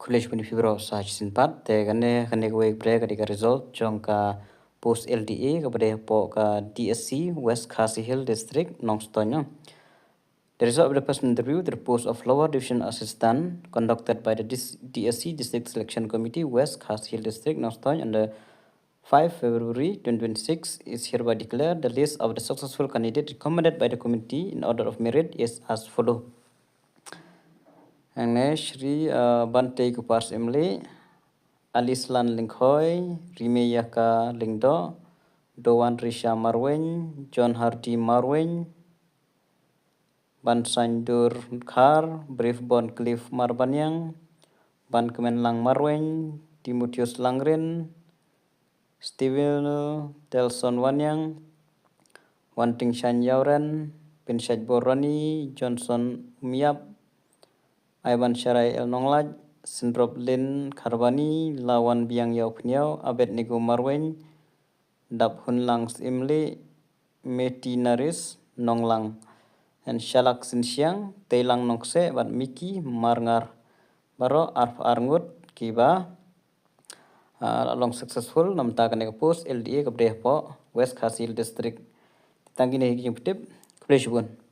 College pun fibro sah sinpat te kane gue break ketika result jongka post LDA kepada po ka DSC West Khasi Hill District Nongstonya. The result of the first interview, the post of lower division assistant conducted by the DSC District Selection Committee West Khasi Hill District Nongstonya on the 5 February 2026 is hereby declared. The list of the successful candidates recommended by the committee in order of merit is as follow. Ang Shri Bante Kupars Emily, Alislan Linkhoy, Rimeyaka Lingdo, Dowan Risha Marwen, John Hardy Marwen, Ban Sandur Khar, Brief Bon Cliff Marbanyang, Ban Kemenlang Marwen, Timotheus Langren, Steven Telson Wanyang, Wanting Shan Yauren, Pinshaj Borani, Johnson Miap, Ivan Sharai El Nonglaj, Sindrop Lin Kharbani, Lawan Biang Yau Pniau, Abed Nego Marwen, Dap Hun Langs Imli, Meti Naris, Nonglang, and Shalak Sinsiang, Teilang Nongse, Wat Miki, Marngar, Baro Arf Arngut, Kiba, along successful, Namtakan Nego Post, LDA Kabdeh Po, West Khasil District. Tanggi Nehi Jemputip, Kepulauan.